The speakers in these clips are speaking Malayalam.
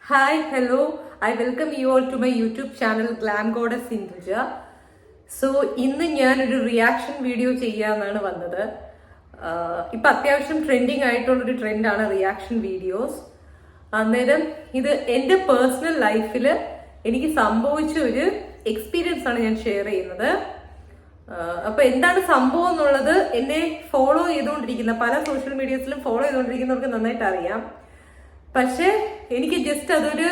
Hi, hello. I welcome you all to my YouTube channel Glam Goddess Sindhuja. So ഇന്ന് ഞാനൊരു റിയാക്ഷൻ വീഡിയോ ചെയ്യാന്നാണ് വന്നത്. ഇപ്പം അത്യാവശ്യം ട്രെൻഡിങ് ആയിട്ടുള്ളൊരു ട്രെൻഡാണ് റിയാക്ഷൻ വീഡിയോസ്. അന്നേരം ഇത് എൻ്റെ പേഴ്സണൽ ലൈഫിൽ എനിക്ക് സംഭവിച്ച ഒരു എക്സ്പീരിയൻസ് ആണ് ഞാൻ ഷെയർ ചെയ്യുന്നത്. അപ്പൊ എന്താണ് സംഭവം എന്നുള്ളത് എന്നെ ഫോളോ ചെയ്തുകൊണ്ടിരിക്കുന്ന പല സോഷ്യൽ മീഡിയസിലും ഫോളോ ചെയ്തുകൊണ്ടിരിക്കുന്നവർക്ക് നന്നായിട്ട് അറിയാം. പക്ഷെ എനിക്ക് ജസ്റ്റ് അതൊരു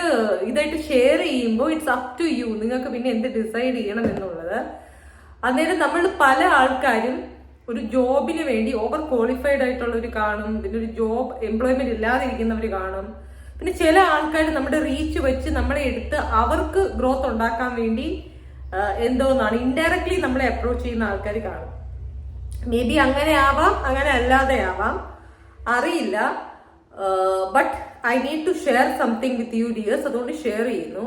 ഇതായിട്ട് ഷെയർ ചെയ്യുമ്പോൾ ഇറ്റ്സ് അപ് ടു യു, നിങ്ങൾക്ക് പിന്നെ എന്ത് ഡിസൈഡ് ചെയ്യണം എന്നുള്ളത്. അന്നേരം നമ്മൾ പല ആൾക്കാരും ഒരു ജോബിന് വേണ്ടി ഓവർ ക്വാളിഫൈഡ് ആയിട്ടുള്ളവർ കാണും, പിന്നെ ഒരു ജോബ് എംപ്ലോയ്മെന്റ് ഇല്ലാതിരിക്കുന്നവർ കാണും, പിന്നെ ചില ആൾക്കാർ നമ്മുടെ റീച്ച് വെച്ച് നമ്മളെ എടുത്ത് അവർക്ക് ഗ്രോത്ത് ഉണ്ടാക്കാൻ വേണ്ടി എന്തോന്നാണ് ഇൻഡയറക്ട്ലി നമ്മളെ അപ്രോച്ച് ചെയ്യുന്ന ആൾക്കാർ കാണും. മേ ബി അങ്ങനെ ആവാം, അങ്ങനെ അല്ലാതെ ആവാം, അറിയില്ല. But I need to share something with you dears, അതുകൊണ്ട് ഷെയർ ചെയ്യുന്നു.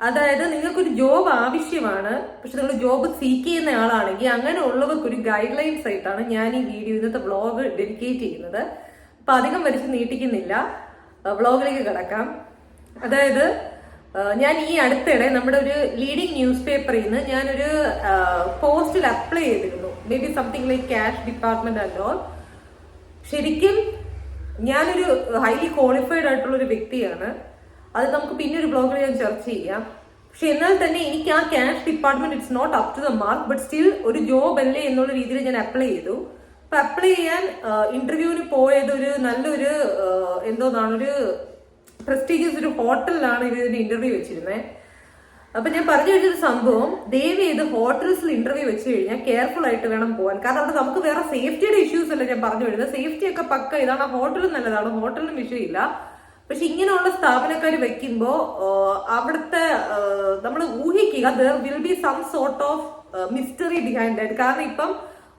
അതായത് നിങ്ങൾക്കൊരു ജോബ് ആവശ്യമാണ്, പക്ഷെ നിങ്ങൾ ജോബ് സീക്ക് ചെയ്യുന്ന ആളാണെങ്കിൽ അങ്ങനെ ഉള്ളവർക്ക് ഒരു ഗൈഡ് ലൈൻസ് ആയിട്ടാണ് ഞാൻ ഈ വീഡിയോ, ഇന്നത്തെ വ്ളോഗ് ഡെഡിക്കേറ്റ് ചെയ്യുന്നത്. അപ്പൊ അധികം വലിച്ച് നീട്ടിക്കുന്നില്ല, വ്ളോഗിലേക്ക് കിടക്കാം. അതായത് ഞാൻ ഈ അടുത്തിടെ നമ്മുടെ ഒരു ലീഡിങ് ന്യൂസ് പേപ്പറിൽ നിന്ന് ഞാനൊരു പോസ്റ്റിൽ അപ്ലൈ ചെയ്തിരുന്നു, may be something like cash department അല്ലോ. ശരിക്കും ഞാനൊരു ഹൈലി ക്വാളിഫൈഡ് ആയിട്ടുള്ള ഒരു വ്യക്തിയാണ്, അത് നമുക്ക് പിന്നെ ഒരു ബ്ലോഗിൽ ഞാൻ ചർച്ച ചെയ്യാം. പക്ഷെ എന്നാൽ തന്നെ എനിക്ക് ആ cash department it's not up to the mark, but still ഒരു ജോബ് അല്ലേ എന്നുള്ള രീതിയിൽ ഞാൻ അപ്ലൈ ചെയ്തു. അപ്പൊ അപ്ലൈ ചെയ്യാൻ ഇന്റർവ്യൂവിന് പോയത് ഒരു നല്ലൊരു എന്തോന്നാണ് ഒരു പ്രസ്റ്റീജിയസ് ഒരു ഹോട്ടലിലാണ് ഇതിന്റെ ഇന്റർവ്യൂ വെച്ചിരുന്നത്. അപ്പൊ ഞാൻ പറഞ്ഞു കഴിഞ്ഞൊരു സംഭവം, ദയവ് ചെയ്ത് ഹോട്ടൽസിൽ ഇന്റർവ്യൂ വെച്ച് കഴിഞ്ഞാൽ കെയർഫുൾ ആയിട്ട് വേണം പോകാൻ. കാരണം അവിടെ നമുക്ക് വേറെ സേഫ്റ്റിയുടെ ഇഷ്യൂസ് അല്ല ഞാൻ പറഞ്ഞു വരുന്നത്, സേഫ്റ്റി ഒക്കെ പക്ക ഇതാണ്, ഹോട്ടലും നല്ലതാണ്, ഹോട്ടലിനും വിഷയമില്ല. പക്ഷെ ഇങ്ങനെയുള്ള സ്ഥാപനക്കാർ വെക്കുമ്പോൾ അവിടുത്തെ നമ്മൾ ഊഹിക്കുക there will be some sort of mystery behind that. കാരണം ഇപ്പം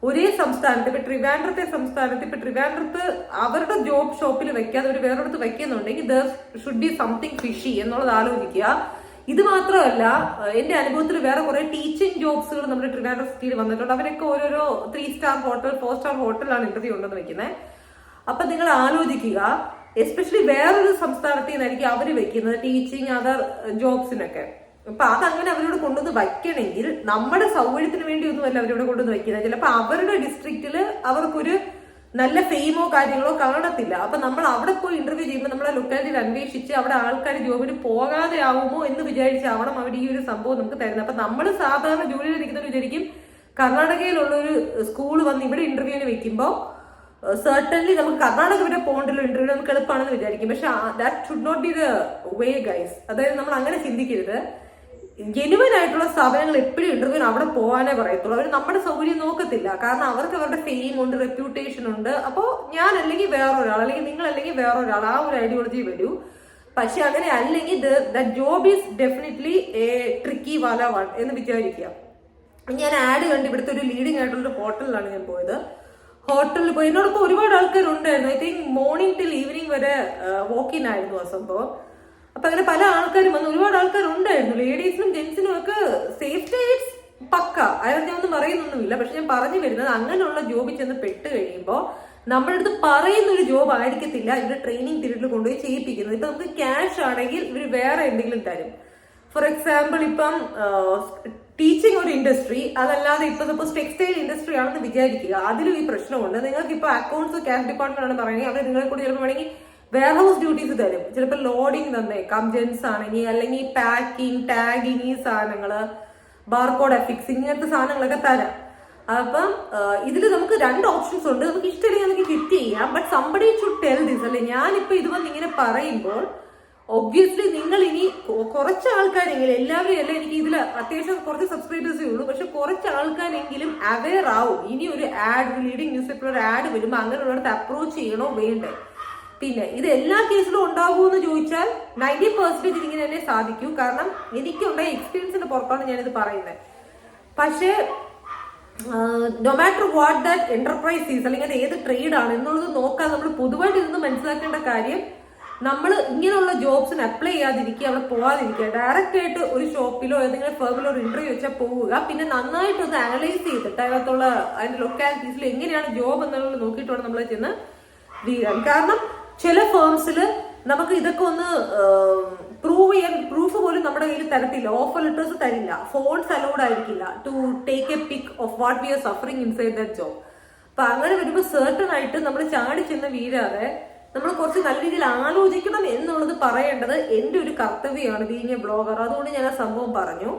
ഒരേ സംസ്ഥാനത്ത്, ഇപ്പൊ ട്രിവാൻഡ്രത്ത് അവരുടെ ജോബ് ഷോപ്പിൽ വെക്കാതെ ഒരു വേറൊരിടത്ത് വെക്കുന്നുണ്ടെങ്കിൽ there should be something fishy എന്നുള്ളത് ആലോചിക്കുക. ഇത് മാത്രമല്ല, എന്റെ അനുഭവത്തിൽ വേറെ കുറെ ടീച്ചിങ് ജോബ്സുകൾ നമ്മുടെ ട്രിവാൻഡ്രം സിറ്റിയിൽ വന്നിട്ടുണ്ട്. അവരൊക്കെ ഓരോരോ 3 സ്റ്റാർ ഹോട്ടൽ 4 സ്റ്റാർ ഹോട്ടലിലാണ് ഇന്റർവ്യൂ ഉണ്ടെന്ന് വെക്കുന്നത്. അപ്പൊ നിങ്ങൾ ആലോചിക്കുക, എസ്പെഷ്യലി വേറൊരു സംസ്ഥാനത്ത് നിന്നായിരിക്കും അവര് വെക്കുന്നത് ടീച്ചിങ് അതർ ജോബ്സിനൊക്കെ. അപ്പൊ അതങ്ങനെ അവരോട് കൊണ്ടുവന്ന് വയ്ക്കണമെങ്കിൽ നമ്മുടെ സൗകര്യത്തിന് വേണ്ടി ഒന്നുമല്ല അവരോട് കൊണ്ടുവന്ന് വയ്ക്കുന്നത്. ചിലപ്പോൾ അവരുടെ ഡിസ്ട്രിക്റ്റില് അവർക്കൊരു നല്ല ഫെയിമോ കാര്യങ്ങളോ കാണത്തില്ല. അപ്പൊ നമ്മൾ അവിടെ പോയി ഇന്റർവ്യൂ ചെയ്യുമ്പോൾ നമ്മളെ ലൊക്കാലിറ്റിയിൽ അന്വേഷിച്ച് അവിടെ ആൾക്കാർ ജോബിന് പോകാതെ ആവുമോ എന്ന് വിചാരിച്ചാവണം അവർ ഈ ഒരു സംഭവം നമുക്ക് തരുന്നത്. അപ്പൊ നമ്മൾ സാധാരണ ജോലിയിൽ ഇരിക്കുന്നവർ വിചാരിക്കും കർണാടകയിലുള്ള ഒരു സ്കൂൾ വന്ന് ഇവിടെ ഇന്റർവ്യൂവിന് വെക്കുമ്പോൾ സർട്ടൻലി നമുക്ക് കർണാടക വരെ പോകേണ്ടല്ലോ, ഇന്റർവ്യൂ നമുക്ക് എളുപ്പമാണെന്ന് വിചാരിക്കും. പക്ഷെ that should not be the way guys. അതായത് നമ്മൾ അങ്ങനെ ചിന്തിക്കരുത്. ജെനുവൻ ആയിട്ടുള്ള സ്ഥാപനങ്ങൾ എപ്പോഴും ഇന്റർവ്യൂവിന് അവിടെ പോകാനേ പറയത്തുള്ളൂ. അവർ നമ്മുടെ സൗകര്യം നോക്കത്തില്ല, കാരണം അവർക്ക് അവരുടെ ഫെയിം ഉണ്ട്, റെപ്യൂട്ടേഷൻ ഉണ്ട്. അപ്പോൾ ഞാൻ അല്ലെങ്കിൽ വേറൊരാൾ, അല്ലെങ്കിൽ നിങ്ങൾ അല്ലെങ്കിൽ വേറൊരാൾ, ആ ഒരു ഐഡിയോളജി വരൂ. പക്ഷെ അങ്ങനെ അല്ലെങ്കിൽ the job is definitely a tricky വാല വൺ എന്ന് വിചാരിക്കുക. ഞാൻ ആഡ് കണ്ട് ഇവിടുത്തെ ഒരു ലീഡിംഗ് ആയിട്ടുള്ള ഹോട്ടലിലാണ് ഞാൻ പോയത്. ഹോട്ടലിൽ പോയി എന്നോടൊപ്പം ഒരുപാട് ആൾക്കാരുണ്ടായിരുന്നു. I think morning till evening വരെ വോക്ക് ഇൻ ആയിരുന്നു ആ സംഭവം. അപ്പൊ അങ്ങനെ പല ആൾക്കാരും വന്ന് ഒരുപാട് ആൾക്കാരുണ്ടായിരുന്നു, ലേഡീസിനും ജെന്റ്സിനും ഒക്കെ. സേഫ്റ്റി പക്ക, അയാൾ ഞാൻ ഒന്നും പറയുന്നൊന്നുമില്ല. പക്ഷെ ഞാൻ പറഞ്ഞു വരുന്നത്, അങ്ങനെയുള്ള ജോബിൽ ചെന്ന് പെട്ട് കഴിയുമ്പോൾ നമ്മുടെ അടുത്ത് പറയുന്ന ഒരു ജോബ് ആയിരിക്കത്തില്ല ഇവരുടെ ട്രെയിനിങ് പീരീഡിൽ കൊണ്ടുപോയി ചെയ്യിപ്പിക്കുന്നത്. ഇപ്പൊ നമുക്ക് ക്യാഷ് ആണെങ്കിൽ ഇവർ വേറെ എന്തെങ്കിലും തരും. ഫോർ എക്സാമ്പിൾ ഇപ്പം ടീച്ചിങ് ഒരു ഇൻഡസ്ട്രി, അതല്ലാതെ ഇപ്പൊ സപ്പോസ് ടെക്സ്റ്റൈൽ ഇൻഡസ്ട്രി ആണെന്ന് വിചാരിക്കുക, അതിലും ഈ പ്രശ്നമുണ്ട്. നിങ്ങൾക്ക് ഇപ്പൊ അക്കൗണ്ട്സ് ക്യാഷ് ഡിപ്പാർട്ട്മെന്റ് ആണ് പറയുന്നത്, അവർ നിങ്ങളെ കൂടി ചിലപ്പോൾ വേണമെങ്കിൽ വെയർ ഹൗസ് ഡ്യൂട്ടീസ് തരും. ചിലപ്പോൾ ലോഡിങ് തന്നേക്കാം ജെൻസ് ആണെങ്കിൽ, അല്ലെങ്കിൽ പാക്കിങ്, ടാഗിങ്, ഈ സാധനങ്ങള്, ബാർകോഡ് അഫിക്സിങ്, ഇങ്ങനത്തെ സാധനങ്ങളൊക്കെ തരാം. അപ്പം ഇതിൽ നമുക്ക് 2 ഓപ്ഷൻസ് ഉണ്ട്. നമുക്ക് ഇഷ്ടമില്ലെങ്കിൽ നമുക്ക് ക്വിറ്റ് ചെയ്യാം, but somebody should tell this. അല്ലെ ഞാനിപ്പോ ഇത് വന്ന് ഇങ്ങനെ പറയുമ്പോൾ ഒബ്വിയസ്ലി നിങ്ങൾ ഇനി കുറച്ച് ആൾക്കാരെങ്കിലും, എല്ലാവരും അല്ല, എനിക്ക് ഇതിൽ അത്യാവശ്യം കുറച്ച് സബ്സ്ക്രൈബേഴ്സേ ഉള്ളൂ, പക്ഷെ കുറച്ച് ആൾക്കാരെങ്കിലും അവെയർ ആവും. ഇനി ഒരു ആഡ്, ലീഡിംഗ് ന്യൂസ് പേപ്പർ ഒരു ആഡ് വരുമ്പോൾ അങ്ങനെയുള്ളടത്ത് അപ്രോച്ച് ചെയ്യണോ വേണ്ടേ. പിന്നെ ഇത് എല്ലാ കേസിലും ഉണ്ടാകുമെന്ന് ചോദിച്ചാൽ 90% ഇതിങ്ങനെ തന്നെ സാധിക്കൂ. കാരണം എനിക്കുണ്ടായ എക്സ്പീരിയൻസിന്റെ പുറത്താണ് ഞാനിത് പറയുന്നത്. പക്ഷേ no matter what that enterprise is, അല്ലെങ്കിൽ അത് ഏത് ട്രേഡ് ആണ് എന്നുള്ളത് നോക്കാൻ നമ്മൾ പൊതുവായിട്ട് ഇതൊന്ന് മനസ്സിലാക്കേണ്ട കാര്യം, നമ്മൾ ഇങ്ങനെയുള്ള ജോബ്സിന് അപ്ലൈ ചെയ്യാതിരിക്കുക, അവിടെ പോകാതിരിക്കുക. ഡയറക്റ്റ് ആയിട്ട് ഒരു ഷോപ്പിലോ ഏതെങ്കിലും ഫേമിലോ ഒരു ഇന്റർവ്യൂ വെച്ചാൽ പോവുക. പിന്നെ നന്നായിട്ടൊന്ന് അനലൈസ് ചെയ്തിട്ട് അതിനകത്തുള്ള അതിന്റെ ലൊക്കാലിറ്റീസിൽ എങ്ങനെയാണ് ജോബ് എന്നുള്ളത് നോക്കിയിട്ട് വേണം നമ്മൾ ചെന്ന് വീഴാൻ. കാരണം ചില ഫേംസിൽ നമുക്ക് ഇതൊക്കെ ഒന്ന് തരത്തില്ല, ഓഫർ ലെറ്റേഴ്സ് തരില്ല, ഫോൺസ് അലൗഡ് ആയിരിക്കില്ല to take a pic of what we are suffering inside that job. അപ്പൊ അങ്ങനെ വരുമ്പോൾ സർട്ടൺ ആയിട്ട് നമ്മൾ ചാടി ചെന്ന് വീഴാതെ നമ്മൾ കുറച്ച് നല്ല രീതിയിൽ ആലോചിക്കണം എന്നുള്ളത് പറയേണ്ടത് എന്റെ ഒരു കർത്തവ്യമാണ് ബീങ് എ ബ്ലോഗർ. അതുകൊണ്ട് ഞാൻ ആ സംഭവം പറഞ്ഞു.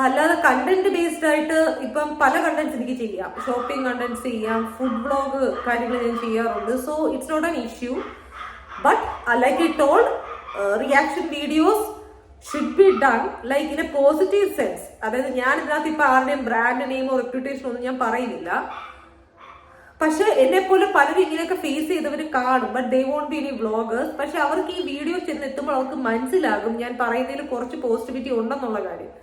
അല്ലാതെ കണ്ടന്റ് ബേസ്ഡ് ആയിട്ട് ഇപ്പം പല കണ്ടന്റ്സ് എനിക്ക് ചെയ്യാം, ഷോപ്പിംഗ് കണ്ടന്റ്സ് ചെയ്യാം, ഫുഡ് ബ്ലോഗ് കാര്യങ്ങൾ ഞാൻ ചെയ്യാറുണ്ട്. So it's not an issue. But like I told, reaction videos should be done like in a positive sense. അതായത് ഞാൻ ഇതിനകത്ത് ഇപ്പൊ ആരുടെയും ബ്രാൻഡ് നെയിമോ റെപ്യൂട്ടേഷനോ ഒന്നും ഞാൻ പറയുന്നില്ല. പക്ഷെ എന്നെ പോലെ പലരും ഇങ്ങനെയൊക്കെ ഫേസ് ചെയ്തവർ കാണും, but they won't be any vloggers. പക്ഷെ അവർക്ക് ഈ വീഡിയോ ചെന്നെത്തുമ്പോൾ അവർക്ക് മനസ്സിലാകും ഞാൻ പറയുന്നതിൽ കുറച്ച് പോസിറ്റിവിറ്റി ഉണ്ടെന്നുള്ള കാര്യം.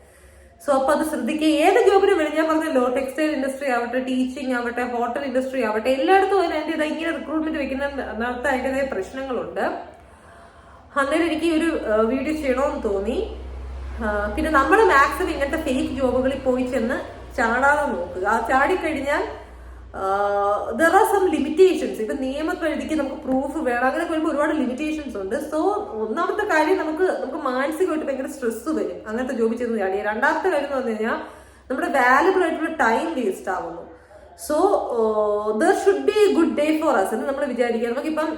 സോ അപ്പൊ അത് ശ്രദ്ധിക്കുക. ഏത് ജോബിന് വേണ്ടി ഞാൻ പറഞ്ഞല്ലോ, ടെക്സ്റ്റൈൽ ഇൻഡസ്ട്രി ആവട്ടെ, ടീച്ചിങ് ആവട്ടെ, ഹോട്ടൽ ഇൻഡസ്ട്രി ആവട്ടെ, എല്ലായിടത്തും അതിൻ്റെതായ ഇങ്ങനെ റിക്രൂട്ട്മെന്റ് വെക്കുന്നതിനകത്ത് അതിൻ്റെതായ പ്രശ്നങ്ങളുണ്ട്. അന്നേരം എനിക്ക് ഒരു വീഡിയോ ചെയ്യണമെന്ന് തോന്നി. പിന്നെ നമ്മൾ മാക്സിമം ഇങ്ങനത്തെ ഫേക്ക് ജോബുകളിൽ പോയി ചെന്ന് ചാടാതെ നോക്കുക. ആ ചാടിക്കഴിഞ്ഞാൽ ദർ ആർ സം ലിമിറ്റേഷൻസ്. ഇപ്പൊ നിയമപരിധിക്ക് നമുക്ക് പ്രൂഫ് വേണം, അങ്ങനെ വരുമ്പോൾ ഒരുപാട് ലിമിറ്റേഷൻസ് ഉണ്ട്. സോ ഒന്നാമത്തെ കാര്യം നമുക്ക് മാനസികമായിട്ട് ഭയങ്കര സ്ട്രെസ് വരും അങ്ങനത്തെ ജോബ് ചെയ്ത് ചാടിയ. രണ്ടാമത്തെ കാര്യം എന്ന് പറഞ്ഞു കഴിഞ്ഞാൽ നമ്മുടെ വാല്യുബിൾ ആയിട്ടുള്ള ടൈം വേസ്റ്റ് ആവുന്നു. So there should be a good day for us എന്ന് നമ്മൾ വിചാരിക്കുക. നമുക്കിപ്പം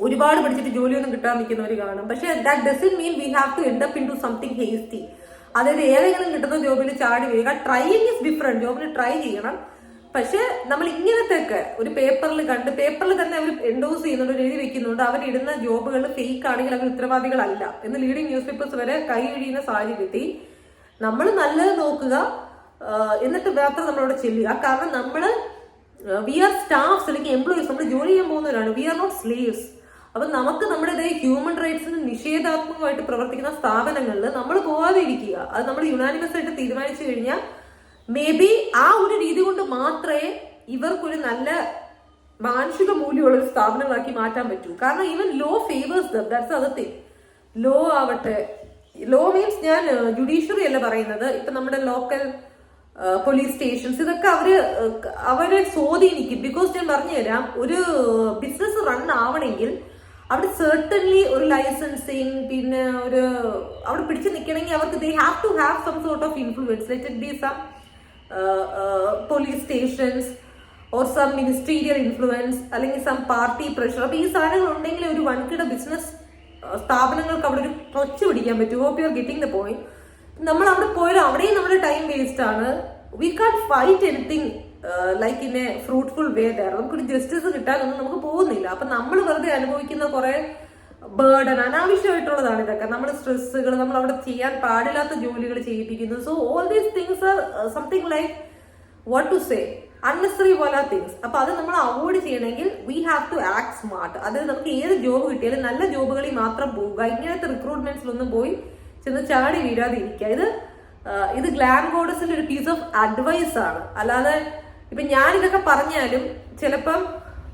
ഒരുപാട് പഠിച്ചിട്ട് ജോലിയൊന്നും കിട്ടാൻ നിൽക്കുന്നവർ കാണും. പക്ഷെ that doesn't mean we have to end up in to something hasty. അതായത് ഏതെങ്കിലും കിട്ടുന്ന ജോബിൽ ചാടി വീഴുക. Trying is different. ജോബിൽ ട്രൈ ചെയ്യണം. പക്ഷെ നമ്മൾ ഇങ്ങനത്തെയൊക്കെ ഒരു പേപ്പറിൽ കണ്ട്, പേപ്പറിൽ തന്നെ അവർ എൻഡോസ് ചെയ്യുന്നുണ്ട്, എഴുതി വെക്കുന്നുണ്ട്, അവരിടുന്ന ജോബുകൾ ഫേക്ക് ആണെങ്കിൽ അവർ ഉത്തരവാദികളല്ല എന്ന് ലീഡിംഗ് ന്യൂസ് പേപ്പേഴ്സ് വരെ കൈ കഴിയുന്ന സാഹചര്യത്തിൽ നമ്മൾ നല്ലത് നോക്കുക, എന്നിട്ട് മാത്രം നമ്മളവിടെ ചെല്ലുക. കാരണം നമ്മൾ വി ആർ സ്റ്റാഫ്സ് അല്ലെങ്കിൽ എംപ്ലോയീസ്, നമ്മൾ ജോലി ചെയ്യാൻ പോകുന്നവരാണ്. We are not slaves. അപ്പൊ നമുക്ക് നമ്മുടേതായ ഹ്യൂമൻ റൈറ്റ്സിന് നിഷേധാത്മകമായിട്ട് പ്രവർത്തിക്കുന്ന സ്ഥാപനങ്ങളിൽ നമ്മൾ പോകാതെ ഇരിക്കുക. അത് നമ്മൾ യുനാനിമസ് ആയിട്ട് തീരുമാനിച്ചു കഴിഞ്ഞാൽ മേ ബി ആ ഒരു രീതി കൊണ്ട് മാത്രമേ ഇവർക്കൊരു നല്ല മാനുഷിക മൂല്യമുള്ള ഒരു സ്ഥാപനങ്ങളാക്കി മാറ്റാൻ പറ്റൂ. കാരണം even law favours them. That's other thing. Law ആവട്ടെ, ലോ മീൻസ് ഞാൻ ജുഡീഷ്യറി അല്ല പറയുന്നത്, ഇപ്പൊ നമ്മുടെ ലോക്കൽ പോലീസ് സ്റ്റേഷൻസ്, ഇതൊക്കെ അവരെ സ്വാധീനിക്കും. ബിക്കോസ് ഞാൻ പറഞ്ഞുതരാം, ഒരു ബിസിനസ് റൺ ആവണമെങ്കിൽ അവിടെ സെർട്ടൻലി ഒരു ലൈസൻസിങ്, പിന്നെ അവിടെ പിടിച്ചു നിൽക്കണമെങ്കിൽ അവർക്ക് they have to have some sort of influence. Let it be some police stations or some ministerial influence, അല്ലെങ്കിൽ സം പാർട്ടി പ്രഷർ. അപ്പൊ ഈ സാധനങ്ങൾ ഉണ്ടെങ്കിൽ ഒരു വൻകിട ബിസിനസ് സ്ഥാപനങ്ങൾക്ക് അവിടെ ഒരു ക്ലച്ച് പിടിക്കാൻ പറ്റും. Hope you are getting the point. നമ്മൾ അവിടെ പോയാലും അവിടെയും നമ്മുടെ ടൈം വേസ്റ്റ് ആണ്. We can fight anything like in a fruitful way there. നമുക്കൊരു ജസ്റ്റിസ് കിട്ടാനൊന്നും നമുക്ക് പോകുന്നില്ല. അപ്പൊ നമ്മൾ വെറുതെ അനുഭവിക്കുന്ന കുറെ ബേർഡൻ, അനാവശ്യമായിട്ടുള്ളതാണ് ഇതൊക്കെ. നമ്മൾ സ്ട്രെസ്സുകൾ, നമ്മൾ അവിടെ ചെയ്യാൻ പാടില്ലാത്ത ജോലികൾ ചെയ്യിപ്പിക്കുന്നു. So all these things are something like what to say unnecessary പോലെ തിങ്സ്. അപ്പൊ അത് നമ്മൾ അവോയ്ഡ് ചെയ്യണമെങ്കിൽ we have to act smart. അതായത് നമുക്ക് ഏത് ജോബ് കിട്ടിയാലും നല്ല ജോബുകളിൽ മാത്രം പോവുക. ഇങ്ങനത്തെ റിക്രൂട്ട്മെന്റ്സിലൊന്നും പോയി ചെന്ന് ചാടി വീഴാതെ ഇരിക്കുക. ഇത് ഗ്ലാം ഗോഡസിന്റെ ഒരു പീസ് ഓഫ് അഡ്വൈസ് ആണ്. അല്ലാതെ ഇപ്പൊ ഞാൻ ഇതൊക്കെ പറഞ്ഞാലും ചിലപ്പം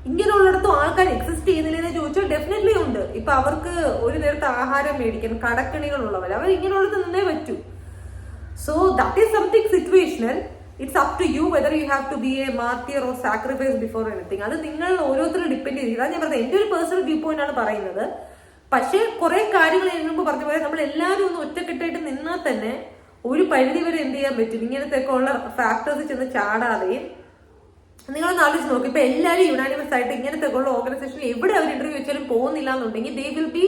ഇങ്ങനെയുള്ളിടത്തും ആൾക്കാർ എക്സിസ്റ്റ് ചെയ്യുന്നില്ലെന്ന് ചോദിച്ചാൽ ഡെഫിനറ്റ്ലി ഉണ്ട്. ഇപ്പൊ അവർക്ക് ഒരു നേരത്തെ ആഹാരം മേടിക്കാൻ കടക്കണികളുള്ളവർ, അവർ ഇങ്ങനെയുള്ളത് നിന്നേ പറ്റൂ. So that is something situational. It's up to you whether you have to be a martyr or sacrifice before anything. അത് നിങ്ങൾ ഓരോരുത്തരും ഡിപ്പെൻഡ് ചെയ്ത്. ഇതാണ് ഞാൻ പറഞ്ഞത്, എന്റെ ഒരു പേഴ്സണൽ വ്യൂ പോയിന്റ് ആണ് പറയുന്നത്. പക്ഷെ കുറെ കാര്യങ്ങൾ മുമ്പ് പറഞ്ഞ പോലെ നമ്മൾ എല്ലാവരും ഒന്ന് ഒറ്റക്കെട്ടായിട്ട് നിന്നാൽ തന്നെ ഒരു പരിധി വരെ എന്ത് ചെയ്യാൻ പറ്റും. ഇങ്ങനത്തെ ഒക്കെ ഉള്ള ഫാക്ടേഴ്സ് ചെന്ന് ചാടാതെയും നിങ്ങളൊന്ന് ആലോചിച്ച് നോക്കി. ഇപ്പൊ എല്ലാവരും യുനാനിമസ് ആയിട്ട് ഇങ്ങനത്തെ ഉള്ള ഓർഗനൈസേഷൻ എവിടെ അവർ ഇന്റർവ്യൂ വെച്ചാലും പോകുന്നില്ല എന്നുണ്ടെങ്കിൽ they will be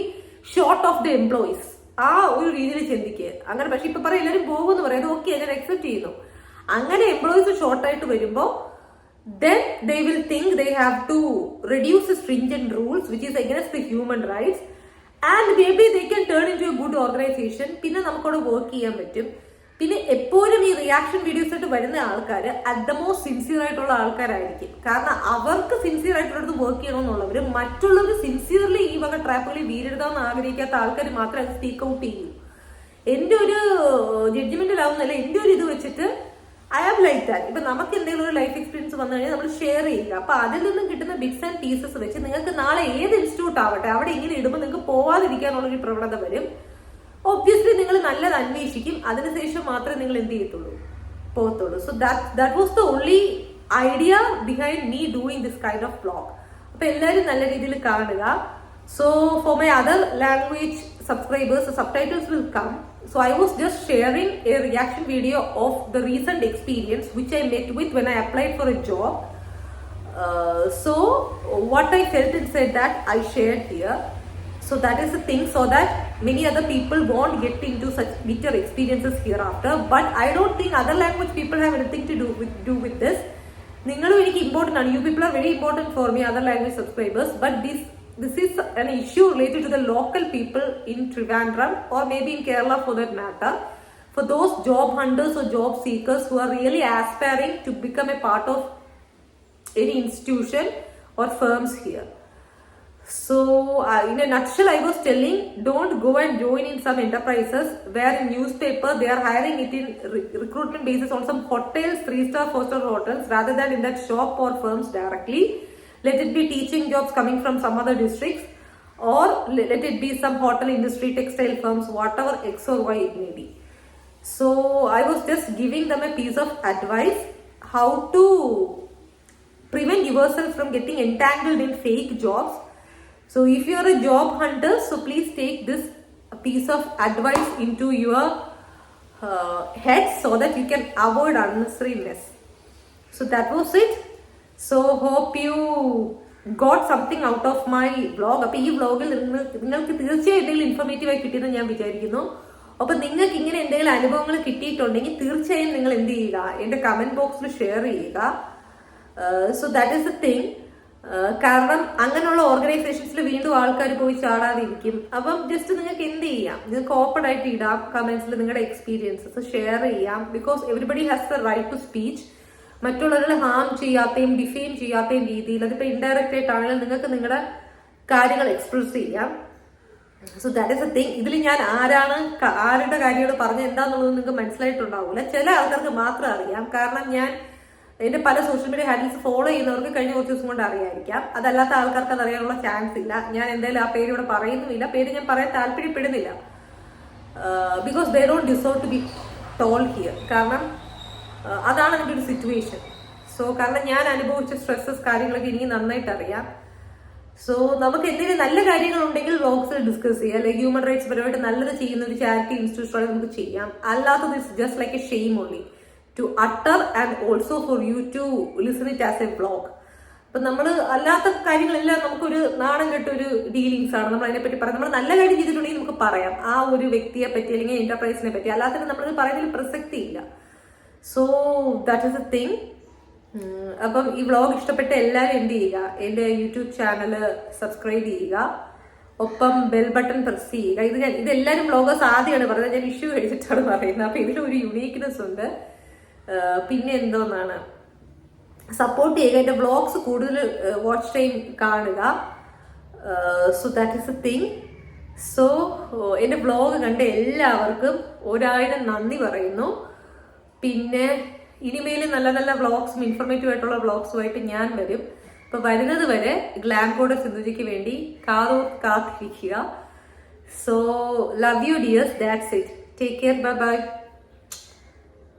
short of the employees. ആ ഒരു രീതിയിൽ ചിന്തിക്കുക. അങ്ങനെ പക്ഷെ ഇപ്പൊ പറയാം എല്ലാവരും പോകുമെന്ന് പറയുന്നത് ഓക്കെ, ഞാൻ അക്സെപ്റ്റ് ചെയ്യുന്നു. അങ്ങനെ എംപ്ലോയീസ് ഷോർട്ടായിട്ട് വരുമ്പോൾ then they will think they have to reduce the stringent rules which is against the human rights, and maybe they can turn into a good organization. പിന്നെ നമുക്കവിടെ വർക്ക് ചെയ്യാൻ പറ്റും. പിന്നെ എപ്പോഴും ഈ റിയാക്ഷൻ വീഡിയോസ് ആയിട്ട് വരുന്ന ആൾക്കാർ അറ്റ് ദ മോസ്റ്റ് സിൻസിയർ ആയിട്ടുള്ള ആൾക്കാരായിരിക്കും. കാരണം അവർക്ക് സിൻസിയർ ആയിട്ടുള്ളത് വർക്ക് ചെയ്യണമെന്നുള്ളവർ മറ്റുള്ളവർ സിൻസിയർലി ഈ വക ട്രാപ്പുകളിൽ വീഴരുതാമെന്ന് ആഗ്രഹിക്കാത്ത ആൾക്കാർ മാത്രമേ അത് സ്പീക്ക് ഔട്ട് ചെയ്യൂ. എന്റെ ഒരു ജഡ്ജ്മെന്റിലാവുന്നല്ല, എന്റെ ഒരു ഇത് വെച്ചിട്ട് ഐ ആം ലൈക്ക് ദാറ്റ്. ഇപ്പൊ നമുക്ക് എന്തെങ്കിലും ഒരു ലൈഫ് എക്സ്പീരിയൻസ് വന്നു കഴിഞ്ഞാൽ നമ്മൾ ഷെയർ ചെയ്യുക. അപ്പൊ അതിൽ നിന്നും കിട്ടുന്ന ബിറ്റ്സ് ആൻഡ് പീസസ് വെച്ച് നിങ്ങൾക്ക് നാളെ ഏത് ഇൻസ്റ്റിറ്റ്യൂട്ട് ആവട്ടെ അവിടെ ഇങ്ങനെ ഇടുമ്പോൾ നിങ്ങൾക്ക് പോവാതിരിക്കാനുള്ളൊരു പ്രവണത വരും. ഒബ്വിയസ്ലി നിങ്ങൾ നല്ലത് അന്വേഷിക്കും, അതിനുശേഷം മാത്രമേ നിങ്ങൾ എന്ത് ചെയ്യത്തുള്ളൂ, പോകത്തുള്ളൂ. So that was the only idea behind me doing this kind of vlog. അപ്പൊ എല്ലാവരും നല്ല രീതിയിൽ കാണുക. So for my other language subscribers, the subtitles will come. So I was just sharing a reaction video of the recent experience which I met with when I applied for a job. So what I felt and said that I shared here. So that is the thing, so that many other people won't get into such bitter experiences hereafter. But I don't think other language people have anything to do with this. Ningalum enikku important aanu. You people are very important for me, other language subscribers. But this is an issue related to the local people in Trivandrum or maybe in Kerala for that matter. For those job hunters or job seekers who are really aspiring to become a part of any institution or firms here. So in a nutshell, I was telling, don't go and join in some enterprises where in newspaper they are hiring it in recruitment basis on some hotels, 3-star, 4-star hotels, rather than in that shop or firms directly. Let it be teaching jobs coming from some other districts, or let it be some hotel industry, textile firms, whatever X or Y it may be. So I was just giving them a piece of advice how to prevent yourself from getting entangled in fake jobs. So if you are a job hunter, so please take this piece of advice into your head so that you can avoid unnecessary mess. So that was it. So hope you got something out of my vlog. അപ്പോൾ ഈ വ്ളോഗിൽ നിങ്ങൾക്ക് തീർച്ചയായും എന്തെങ്കിലും ഇൻഫോർമേറ്റീവ് ആയി കിട്ടിയെന്ന് ഞാൻ വിചാരിക്കുന്നു. അപ്പോൾ നിങ്ങൾക്ക് ഇങ്ങനെ എന്തെങ്കിലും അനുഭവങ്ങൾ കിട്ടിയിട്ടുണ്ടെങ്കിൽ തീർച്ചയായും നിങ്ങൾ എന്ത് ചെയ്യുക, എൻ്റെ കമന്റ് ബോക്സിൽ ഷെയർ ചെയ്യുക. So that is the thing. കാരണം അങ്ങനെയുള്ള ഓർഗനൈസേഷൻസിൽ വീണ്ടും ആൾക്കാർ പോയി ചാടാതിരിക്കും. അപ്പം ജസ്റ്റ് നിങ്ങൾക്ക് എന്ത് ചെയ്യാം, നിങ്ങൾക്ക് ഓപ്പൺ ആയിട്ട് ഇടാം കമന്റ്സിൽ നിങ്ങളുടെ എക്സ്പീരിയൻസസ് ഷെയർ ചെയ്യാം. Because everybody has the right to speech. മറ്റുള്ളവരെ ഹാം ചെയ്യാത്തയും ഡിഫെയിം ചെയ്യാത്തയും രീതിയിൽ, അതിപ്പോൾ ഇൻഡയറക്റ്റ് ആയിട്ടാണെങ്കിലും നിങ്ങൾക്ക് നിങ്ങളുടെ കാര്യങ്ങൾ എക്സ്പ്രസ് ചെയ്യാം. So that is a thing. ഇതിൽ ഞാൻ ആരുടെ കാര്യങ്ങൾ പറഞ്ഞ എന്താന്നുള്ളത് നിങ്ങൾക്ക് മനസ്സിലായിട്ടുണ്ടാവില്ല. ചില ആൾക്കാർക്ക് മാത്രം അറിയാം. കാരണം ഞാൻ എന്റെ പല സോഷ്യൽ മീഡിയ ഹാൻഡിൽസ് ഫോളോ ചെയ്യുന്നവർക്ക് കഴിഞ്ഞ കുറച്ച് ദിവസം കൊണ്ട് അറിയായിരിക്കാം. അതല്ലാത്ത ആൾക്കാർക്ക് അത് അറിയാനുള്ള ചാൻസ് ഇല്ല. ഞാൻ എന്തായാലും ആ പേര് ഇവിടെ പറയുന്നുമില്ല. പേര് ഞാൻ പറയാൻ താല്പര്യപ്പെടുന്നില്ല. Because they don't deserve to be told here. കാരണം അതാണ് എൻ്റെ ഒരു സിറ്റുവേഷൻ. സോ കാരണം ഞാൻ അനുഭവിച്ച സ്ട്രെസ്സസ് കാര്യങ്ങളൊക്കെ എനിക്ക് നന്നായിട്ട് അറിയാം. സോ നമുക്ക് എന്തെങ്കിലും നല്ല കാര്യങ്ങളുണ്ടെങ്കിൽ വ്ലോഗ്സിൽ ഡിസ്കസ് ചെയ്യാം. അല്ലെങ്കിൽ ഹ്യൂമൻ റൈറ്റ്സ് പരമായിട്ട് നല്ലത് ചെയ്യുന്ന ഒരു ചാരിറ്റി ഇൻസ്റ്റിറ്റ്യൂഷനുകൾ നമുക്ക് ചെയ്യാം. അല്ലാത്തത് it's just like A shame only to utter and also for you to listen it as a vlog. അപ്പം നമ്മൾ അല്ലാത്ത കാര്യങ്ങളെല്ലാം നമുക്കൊരു നാണം കെട്ടൊരു ഡീലിങ്സ് ആണ്. നമ്മൾ അതിനെപ്പറ്റി പറയാം. നമ്മൾ നല്ല കാര്യം ചെയ്തിട്ടുണ്ടെങ്കിൽ നമുക്ക് പറയാം ആ ഒരു വ്യക്തിയെ പറ്റി അല്ലെങ്കിൽ എന്റർപ്രൈസിനെ പറ്റി. അല്ലാത്തത് നമ്മളത് പറയുന്നതിൽ പ്രസക്തി ഇല്ല. So that is a thing. അപ്പം ഈ വ്ളോഗ് ഇഷ്ടപ്പെട്ട എല്ലാവരും എന്ത് ചെയ്യുക, എൻ്റെ യൂട്യൂബ് ചാനൽ സബ്സ്ക്രൈബ് ചെയ്യുക, ഒപ്പം ബെൽ ബട്ടൺ പ്രസ് ചെയ്യുക. ഇതെല്ലാവരും വ്ളോഗേഴ്സ് ആദ്യമാണ് പറയുന്നത്. ഞാൻ ഇഷ്യൂ കഴിച്ചിട്ടാണ് പറയുന്നത്. അപ്പം ഇതിലൊരു യുണീക്നെസ് ഉണ്ട്. പിന്നെ എന്തോന്നാണ്, സപ്പോർട്ട് ചെയ്യുക. എൻ്റെ വ്ളോഗ്സ് കൂടുതൽ വാച്ച് ടൈം കാണുക. So that is a thing. So എൻ്റെ വ്ളോഗ് കണ്ട എല്ലാവർക്കും 1000 നന്ദി പറയുന്നു. പിന്നെ ഇനിമേലും നല്ല നല്ല വ്ളോഗ്സും ഇൻഫോർമേറ്റീവ് ആയിട്ടുള്ള വ്ളോഗ്സുമായിട്ട് ഞാൻ വരും. അപ്പോൾ വരുന്നത് വരെ ഗ്ലാം ഗോഡസ് സിന്ധുജിക്ക് വേണ്ടി കാത്തിരിക്കുക. So love you dears. That's it. Take care. Bye bye.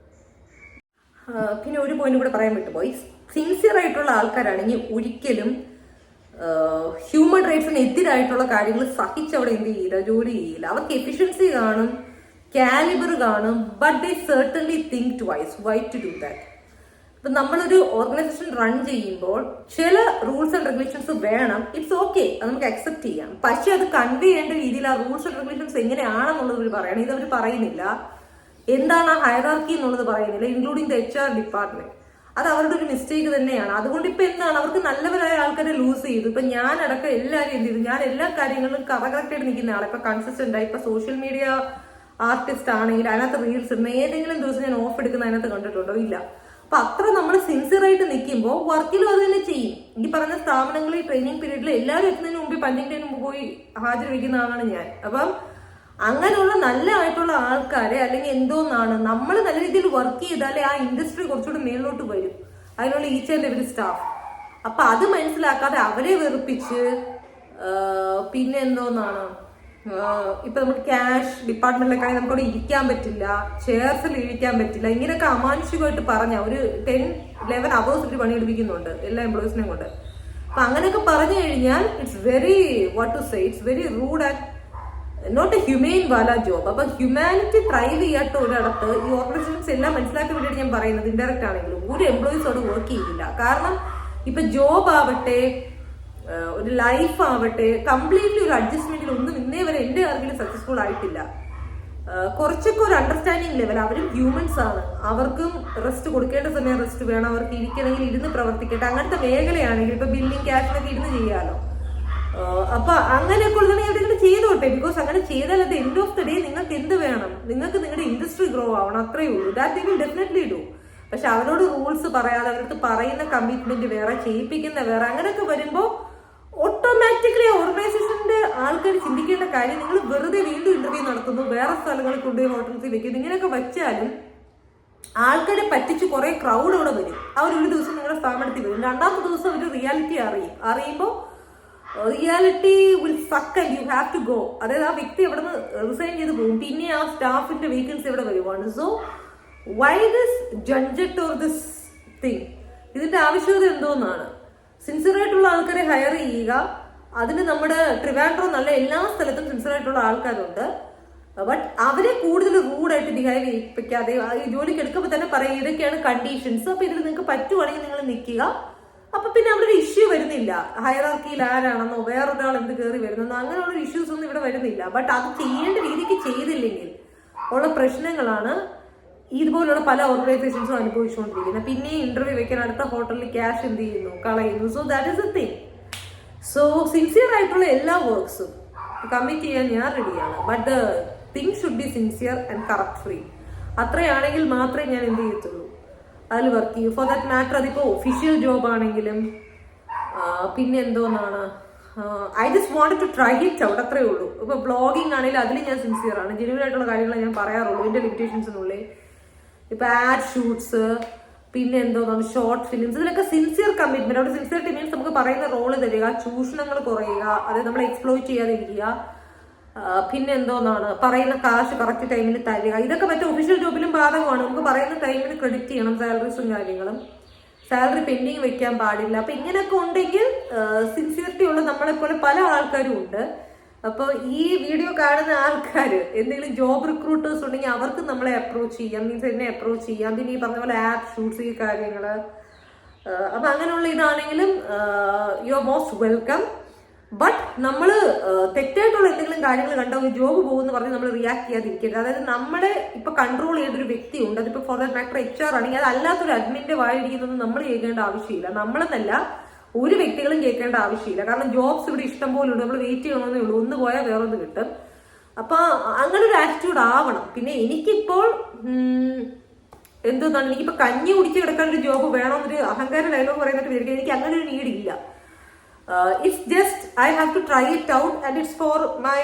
പിന്നെ ഒരു പോയിന്റ് കൂടെ പറയാൻ വിട്ടുപോയി. സിൻസിയർ ആയിട്ടുള്ള ആൾക്കാരാണെങ്കിൽ ഒരിക്കലും ഹ്യൂമൻ റൈറ്റ്സിന് എതിരായിട്ടുള്ള കാര്യങ്ങൾ സഹിച്ചവിടെ എന്ത് ചെയ്യില്ല, ജോലി ചെയ്യില്ല. അവർക്ക് എഫിഷ്യൻസി കാണും, കാലിബർ കാണും, but they certainly think twice why to do that. ഇപ്പം നമ്മളൊരു ഓർഗനൈസേഷൻ റൺ ചെയ്യുമ്പോൾ ചില റൂൾസ് ആൻഡ് റെഗുലേഷൻസ് വേണം. ഇറ്റ്സ് ഓക്കെ, അത് നമുക്ക് അക്സെപ്റ്റ് ചെയ്യാം. പക്ഷെ അത് കൺവേ ചെയ്യേണ്ട രീതിയിൽ ആ റൂൾസ് ആൻഡ് റെഗുലേഷൻസ് എങ്ങനെയാണെന്നുള്ളത് അവർ പറയണം. ഇതവർ പറയുന്നില്ല. എന്താണ് ആ ഹയറാർക്കി എന്നുള്ളത് പറയുന്നില്ല, ഇൻക്ലൂഡിങ് ദ HR ഡിപ്പാർട്ട്മെന്റ്. അത് അവരുടെ ഒരു മിസ്റ്റേക്ക് തന്നെയാണ്. അതുകൊണ്ട് ഇപ്പൊ എന്താണ്, അവർക്ക് നല്ലവരായ ആൾക്കാരെ ലൂസ് ചെയ്തു. ഇപ്പൊ ഞാനടക്കം എല്ലാവരും എന്ത് ചെയ്തു, ഞാൻ എല്ലാ കാര്യങ്ങളിലും കറക്റ്റായിട്ട് നിൽക്കുന്ന ആളെ. ഇപ്പൊ കൺസിസ്റ്റന്റ് ആയി. ഇപ്പൊ സോഷ്യൽ മീഡിയ ആർട്ടിസ്റ്റ് ആണെങ്കിൽ അതിനകത്ത് റീൽസ് ഇടുന്ന ഏതെങ്കിലും ദിവസം ഞാൻ ഓഫ് എടുക്കുന്ന അതിനകത്ത് കണ്ടിട്ടുണ്ടോ? ഇല്ല. അപ്പൊ അത്ര നമ്മൾ സിൻസിയർ ആയിട്ട് നിൽക്കുമ്പോൾ വർക്കിലും അത് തന്നെ ചെയ്യും. ഈ പറഞ്ഞ സ്ഥാപനങ്ങളിൽ ട്രെയിനിങ് പീരീഡിൽ എല്ലാവരും എത്തുന്നതിന് മുമ്പ് പഞ്ചിങ്ങിന് മുമ്പ് പോയി ഹാജർ വയ്ക്കുന്ന ആളാണ് ഞാൻ. അപ്പം അങ്ങനെയുള്ള നല്ല ആയിട്ടുള്ള ആൾക്കാരെ അല്ലെങ്കിൽ എന്തോന്നാണ് നമ്മൾ നല്ല രീതിയിൽ വർക്ക് ചെയ്താലേ ആ ഇൻഡസ്ട്രി കുറച്ചുകൂടി മേളിലോട്ട് വരും. അതിനുള്ള ഈച്ച് ആൻഡ് എവരി സ്റ്റാഫ്. അപ്പൊ അത് മനസ്സിലാക്കാതെ അവരെ വെറുപ്പിച്ച് പിന്നെ എന്തോന്നാണ്, ഇപ്പൊ നമുക്ക് ക്യാഷ് ഡിപ്പാർട്ട്മെന്റിലൊക്കെ നമുക്കവിടെ ഇരിക്കാൻ പറ്റില്ല, ചെയർസിൽ ഇരിക്കാൻ പറ്റില്ല, ഇങ്ങനെയൊക്കെ അമാനുഷികമായിട്ട് പറഞ്ഞ ഒരു 10-11 hours ഇവർ പണിയെടുപ്പിക്കുന്നുണ്ട് എല്ലാ എംപ്ലോയീസിനെയും കൊണ്ട്. അപ്പൊ അങ്ങനെയൊക്കെ പറഞ്ഞു കഴിഞ്ഞാൽ it's very what to say, it's very rude and not a humane വാല ജോബ്. അപ്പൊ ഹ്യൂമാനിറ്റി ത്രൈവ് ചെയ്യാത്ത ഒരിടത്ത് ഈ ഓർഗനൈസേഷൻസ് എല്ലാം മനസ്സിലാക്കാൻ വേണ്ടിയിട്ട് ഞാൻ പറയുന്നത്, ഇൻഡയറക്റ്റ് ആണെങ്കിലും ഒരു എംപ്ലോയീസോട് വർക്ക് ചെയ്യില്ല. കാരണം ഇപ്പൊ ജോബ് ആവട്ടെ, ഒരു ലൈഫ് ആവട്ടെ, കംപ്ലീറ്റ്ലി ഒരു അഡ്ജസ്റ്റ്മെന്റിൽ ഒന്നും ഇന്നേ വരെ എന്റെ ആർക്കെങ്കിലും സക്സസ്ഫുൾ ആയിട്ടില്ല. കുറച്ചൊക്കെ ഒരു അണ്ടർസ്റ്റാൻഡിങ് ലെവൽ, അവരും ഹ്യൂമൻസ് ആണ്, അവർക്കും റെസ്റ്റ് കൊടുക്കേണ്ട സമയം റെസ്റ്റ് വേണം, അവർക്ക് ഇരിക്കണമെങ്കിൽ ഇരുന്ന് പ്രവർത്തിക്കട്ടെ. അങ്ങനത്തെ മേഖലയാണെങ്കിൽ ഇപ്പൊ ബില്ലിംഗ് ക്യാഷിനൊക്കെ ഇരുന്ന് ചെയ്യാലോ. അപ്പൊ അങ്ങനെയൊക്കെ ഉള്ളതാണ് എവിടെയെങ്കിലും ചെയ്തോട്ടെ. ബിക്കോസ് അങ്ങനെ ചെയ്താൽ അത് എൻഡ് ഓഫ് ദ ഡേ നിങ്ങൾക്ക് എന്ത് വേണം, നിങ്ങൾക്ക് നിങ്ങളുടെ ഇൻഡസ്ട്രി ഗ്രോ ആവണം, അത്രയേ ഉള്ളൂ. That they will definitely do. പക്ഷെ അവരോട് റൂൾസ് പറയാതെ, അവർക്ക് പറയുന്ന കമ്മിറ്റ്മെന്റ് വേറെ, ചെയ്യിപ്പിക്കുന്ന വേറെ, അങ്ങനെയൊക്കെ വരുമ്പോൾ ഓട്ടോമാറ്റിക്കലി ഓർഗനൈസേഷന്റെ ആൾക്കാർ ചിന്തിക്കേണ്ട കാര്യം, നിങ്ങൾ വെറുതെ വീണ്ടും ഇന്റർവ്യൂ നടത്തുന്നു, വേറെ സ്ഥലങ്ങളിൽ കൊണ്ടുപോയി ഹോട്ടൽസിൽ വെക്കുന്നു, ഇങ്ങനെയൊക്കെ വെച്ചാലും ആൾക്കാരെ പറ്റിച്ച് കുറെ ക്രൗഡ് അവിടെ വരും. അവർ ഒരു ദിവസം നിങ്ങളുടെ സ്ഥാപനത്തിൽ വരും, രണ്ടാമത്തെ ദിവസം അവർ റിയാലിറ്റി അറിയുമ്പോൾ reality will suck and you have to go. അതായത് ആ വ്യക്തി അവിടെ നിന്ന് റിസൈൻ ചെയ്ത് പോകും, പിന്നെ ആ സ്റ്റാഫിന്റെ വേക്കൻസി അവിടെ വരുവാണ്. So why this gadget or this thing? ഇതിന്റെ ആവശ്യകത എന്തോന്നാണ്? സിൻസിയർ ആയിട്ടുള്ള ആൾക്കാരെ ഹയർ ചെയ്യുക. അതിന് നമ്മുടെ ട്രിവാൻഡ്രം നല്ല എല്ലാ സ്ഥലത്തും സിൻസിയർ ആയിട്ടുള്ള ആൾക്കാരുണ്ട്. ബട്ട് അവരെ കൂടുതൽ റൂഡായിട്ട് ബിഹേവ് ചെയ്യിപ്പിക്കാതെ ഈ ജോലിക്ക് എടുക്കുമ്പോൾ തന്നെ പറയുക ഇതൊക്കെയാണ് കണ്ടീഷൻസ്, അപ്പൊ ഇതിൽ നിങ്ങൾക്ക് പറ്റുവാണെങ്കിൽ നിങ്ങൾ നിൽക്കുക. അപ്പൊ പിന്നെ അവിടെ ഒരു ഇഷ്യൂ വരുന്നില്ല, ഹയറാർക്കിയിൽ ആരാണെന്നോ വേറൊരാൾ എന്ത് കയറി വരുന്നെന്നോ അങ്ങനെയുള്ള ഇഷ്യൂസ് ഒന്നും ഇവിടെ വരുന്നില്ല. ബട്ട് അത് ചെയ്യേണ്ട രീതിക്ക് ചെയ്തില്ലെങ്കിൽ ഉള്ള പ്രശ്നങ്ങളാണ് ഇതുപോലുള്ള പല ഓർഗനൈസേഷൻസും അനുഭവിച്ചുകൊണ്ടിരിക്കുന്നത്. പിന്നെ ഇന്റർവ്യൂ വെക്കാൻ അടുത്ത ഹോട്ടലിൽ ക്യാഷ് എന്ത് ചെയ്യുന്നു, കളയുന്നു. So that is a thing. So sincere ആയിട്ടുള്ള എല്ലാ വർക്ക്സും കമ്മിറ്റ് ചെയ്യാൻ ഞാൻ റെഡിയാണ്. But thing should be sincere and corrupt free. അത്രയാണെങ്കിൽ മാത്രമേ ഞാൻ എന്ത് ചെയ്യത്തുള്ളൂ, അതിൽ വർക്ക് ചെയ്യും. ഫോർ ദാറ്റ് മാറ്റർ അതിപ്പോ ഒഫീഷ്യൽ ജോബ് ആണെങ്കിലും പിന്നെ എന്തോന്നാണ്, I just wanted to try it out, അത്രേ ഉള്ളൂ. ഇപ്പൊ ബ്ലോഗിങ് ആണെങ്കിലും അതിൽ ഞാൻ സിൻസിയർ ആണ്, ജെന്യൂൻ ആയിട്ടുള്ള കാര്യങ്ങൾ ഞാൻ പറയാറുള്ളൂ എന്റെ ലിമിറ്റേഷൻസിനുള്ളിൽ. ഇപ്പൊ ആഡ് ഷൂട്ട്സ്, പിന്നെ എന്തോന്നാണ് ഷോർട്ട് ഫിലിംസ്, ഇതിലൊക്കെ സിൻസിയർ കമ്മിറ്റ്മെന്റ്. അവിടെ സിൻസിയറിറ്റി മീൻസ് നമുക്ക് പറയുന്ന റോള് തരിക, ചൂഷണങ്ങൾ കുറയുക, അതായത് നമ്മൾ എക്സ്പ്ലോയിറ്റ് ചെയ്യാതിരിക്കുക, പിന്നെ എന്തോന്നാണ് പറയുന്ന കാശ് കറക്റ്റ് ടൈമിൽ തരിക. ഇതൊക്കെ മറ്റേ ഒഫീഷ്യൽ ജോബിലും ബാധകമാണ്. നമുക്ക് പറയുന്ന ടൈമിൽ ക്രെഡിറ്റ് ചെയ്യണം സാലറീസും കാര്യങ്ങളും, സാലറി പെൻഡിങ് വെക്കാൻ പാടില്ല. അപ്പൊ ഇങ്ങനെയൊക്കെ ഉണ്ടെങ്കിൽ സിൻസിയറിറ്റി ഉള്ള നമ്മളെ പോലെ പല ആൾക്കാരും ഉണ്ട്. അപ്പൊ ഈ വീഡിയോ കാണുന്ന ആൾക്കാർ എന്തെങ്കിലും ജോബ് റിക്രൂട്ടേഴ്സ് ഉണ്ടെങ്കിൽ അവർക്ക് നമ്മളെ അപ്രോച്ച് ചെയ്യാം, മീൻസ് എന്നെ അപ്രോച്ച് ചെയ്യാം. പിന്നെ ഈ പറഞ്ഞ പോലെ ആപ്പ് ഷൂട്ട്സ്, ഈ കാര്യങ്ങള്, അപ്പൊ അങ്ങനെയുള്ള ഇതാണെങ്കിലും you are most welcome. But നമ്മൾ തെറ്റായിട്ടുള്ള എന്തെങ്കിലും കാര്യങ്ങൾ കണ്ടാൽ ഒരു ജോബ് പോകുമെന്ന് പറഞ്ഞ് നമ്മൾ റിയാക്ട് ചെയ്യാതിരിക്കരുത്. അതായത് നമ്മളെ ഇപ്പൊ കൺട്രോൾ ചെയ്തൊരു വ്യക്തി ഉണ്ട്, അതിപ്പോ ഫോർ ദാറ്റ് മാറ്റർ HR ആണെങ്കിൽ അത് അല്ലാത്തൊരു അഡ്മിന്റെ വായിരിക്കുന്നൊന്നും നമ്മൾ കേൾക്കേണ്ട ആവശ്യമില്ല. നമ്മളെന്നല്ല ഒരു വ്യക്തികളും കേൾക്കേണ്ട ആവശ്യമില്ല. കാരണം ജോബ്സ് ഇവിടെ ഇഷ്ടം പോലെ ഉണ്ട്, നമ്മൾ വെയിറ്റ് ചെയ്യണമെന്നേ ഉള്ളൂ, ഒന്ന് പോയാൽ വേറൊന്ന് കിട്ടും. അപ്പൊ അങ്ങനെ ഒരു ആറ്റിറ്റ്യൂഡ് ആവണം. പിന്നെ എനിക്കിപ്പോൾ എന്താണ്, എനിക്കിപ്പോ കഞ്ഞി കുടിച്ച് കിടക്കാൻ ഒരു ജോബ് വേണമെന്നൊരു അഹങ്കാര ഡയലോഗ് പറയുന്നിട്ട് വരിക, എനിക്ക് അങ്ങനെ ഒരു നീഡില്ല. It's just I have to try it out and it's for my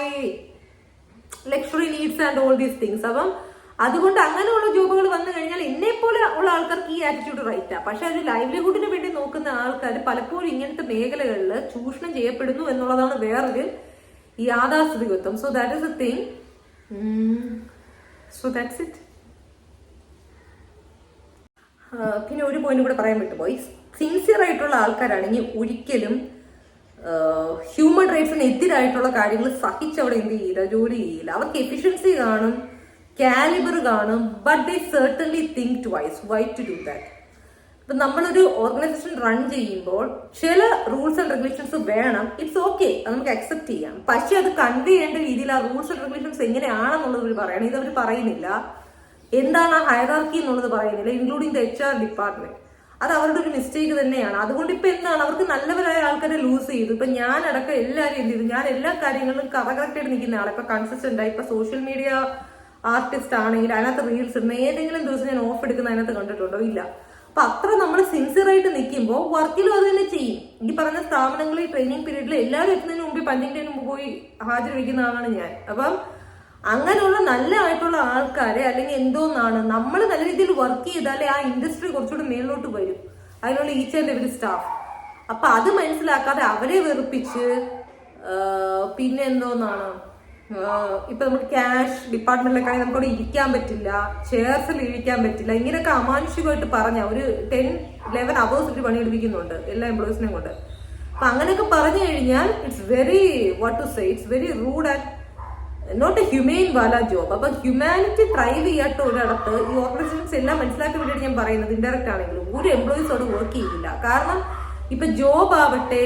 luxury needs and all these things. അപ്പം അതുകൊണ്ട് അങ്ങനെയുള്ള ജോബുകൾ വന്നു കഴിഞ്ഞാൽ എന്നെ പോലെ ഉള്ള ആൾക്കാർക്ക് ഈ ആറ്റിറ്റ്യൂഡ് റൈറ്റാ. പക്ഷെ ഒരു ലൈവ്ലിഹുഡിന് വേണ്ടി നോക്കുന്ന ആൾക്കാർ പലപ്പോഴും ഇങ്ങനത്തെ മേഖലകളിൽ ചൂഷണം ചെയ്യപ്പെടുന്നു എന്നുള്ളതാണ് വേറൊരു യാഥാസ്ഥിതികത്വം. So that is a thing. So that's it. പിന്നെ ഒരു പോയിന്റ് കൂടെ പറയാൻ വിട്ടുപോയി. സിൻസിയർ ആയിട്ടുള്ള ആൾക്കാരാണെങ്കിൽ ഒരിക്കലും ഹ്യൂമൻ റൈറ്റ്സിന് എതിരായിട്ടുള്ള കാര്യങ്ങൾ സഹിച്ചവിടെ എന്ത് ചെയ്യില്ല, ജോലി ചെയ്യില്ല. അവർക്ക് എഫിഷ്യൻസി കാണും, കാലിബർ കാണും, but they certainly think twice why to do that. ഇപ്പൊ നമ്മളൊരു ഓർഗനൈസേഷൻ റൺ ചെയ്യുമ്പോൾ ചില റൂൾസ് ആൻഡ് റെഗുലേഷൻസ് വേണം. ഇറ്റ്സ് ഓക്കെ, അത് നമുക്ക് അക്സെപ്റ്റ് ചെയ്യാം. പക്ഷെ അത് കൺവേ ചെയ്യേണ്ട രീതിയിൽ ആ റൂൾസ് ആൻഡ് റെഗുലേഷൻസ് എങ്ങനെയാണെന്നുള്ളത് അവർ പറയണം. ഇതവർ പറയുന്നില്ല. എന്താണ് ആ ഹയറാർക്കി എന്നുള്ളത് പറയുന്നില്ല, ഇൻക്ലൂഡിങ് ദ HR ഡിപ്പാർട്ട്മെന്റ്. അത് അവരുടെ ഒരു മിസ്റ്റേക്ക് തന്നെയാണ്. അതുകൊണ്ട് ഇപ്പൊ എന്താണ്, അവർക്ക് നല്ലവരായ ആൾക്കാരെ ലൂസ് ചെയ്തു. ഇപ്പൊ ഞാനടക്കം എല്ലാവരും എന്ത് ചെയ്തു, ഞാൻ എല്ലാ കാര്യങ്ങളിലും കറക്റ്റായിട്ട് നിൽക്കുന്ന ആളെ, ഇപ്പൊ കൺസിസ്റ്റന്റ് ആയി. ഇപ്പൊ സോഷ്യൽ മീഡിയ ആർട്ടിസ്റ്റ് ആണെങ്കിൽ അതിനകത്ത് റീൽസ് ഇടുന്ന ഏതെങ്കിലും ദിവസം ഞാൻ ഓഫ് എടുക്കുന്ന അതിനകത്ത് കണ്ടിട്ടുണ്ടോ? ഇല്ല. അപ്പൊ അത്ര നമ്മൾ സിൻസിയർ ആയിട്ട് നിൽക്കുമ്പോൾ വർക്കിലും അത് തന്നെ ചെയ്യും. ഈ പറഞ്ഞ സ്ഥാപനങ്ങളിൽ ട്രെയിനിങ് പീരീഡിൽ എല്ലാവരും എത്തുന്നതിന് മുമ്പ് പഞ്ചിന്റെ മുമ്പ് പോയി ഹാജർ വയ്ക്കുന്ന ആളാണ് ഞാൻ. അപ്പം അങ്ങനെയുള്ള നല്ല ആയിട്ടുള്ള ആൾക്കാരെ അല്ലെങ്കിൽ എന്തോന്നാണ് നമ്മൾ നല്ല രീതിയിൽ വർക്ക് ചെയ്താലേ ആ ഇൻഡസ്ട്രി കുറച്ചുകൂടി മേളിലോട്ട് വരും. അതിനുള്ള ഈച്ച് ആൻഡ് എവരി സ്റ്റാഫ്. അപ്പൊ അത് മനസ്സിലാക്കാതെ അവരെ വെറുപ്പിച്ച് പിന്നെ എന്തോന്നാണ് ഇപ്പൊ നമുക്ക് ക്യാഷ് ഡിപ്പാർട്ട്മെന്റിലൊക്കെ നമുക്കവിടെ ഇരിക്കാൻ പറ്റില്ല, ചെയർസിൽ ഇരിക്കാൻ പറ്റില്ല, ഇങ്ങനെയൊക്കെ അമാനുഷികമായിട്ട് പറഞ്ഞ ഒരു 10-11 hours ഒരു പണിയെടുപ്പിക്കുന്നുണ്ട് എല്ലാ എംപ്ലോയീസിനെയും കൊണ്ട്. അപ്പൊ അങ്ങനെയൊക്കെ പറഞ്ഞു കഴിഞ്ഞാൽ it's very what to say, it's very rude and not a humane വാല ജോബ്. അപ്പൊ ഹ്യൂമാനിറ്റി ട്രൈവ് ചെയ്യാത്ത ഒരിടത്ത് ഈ ഓർഗനൈസേഷൻസ് എല്ലാം മനസ്സിലാക്കാൻ വേണ്ടിയിട്ട് ഞാൻ പറയുന്നത്, ഇൻഡയറക്റ്റ് ആണെങ്കിലും ഒരു എംപ്ലോയീസോട് വർക്ക് ചെയ്യില്ല. കാരണം ഇപ്പൊ ജോബ് ആവട്ടെ,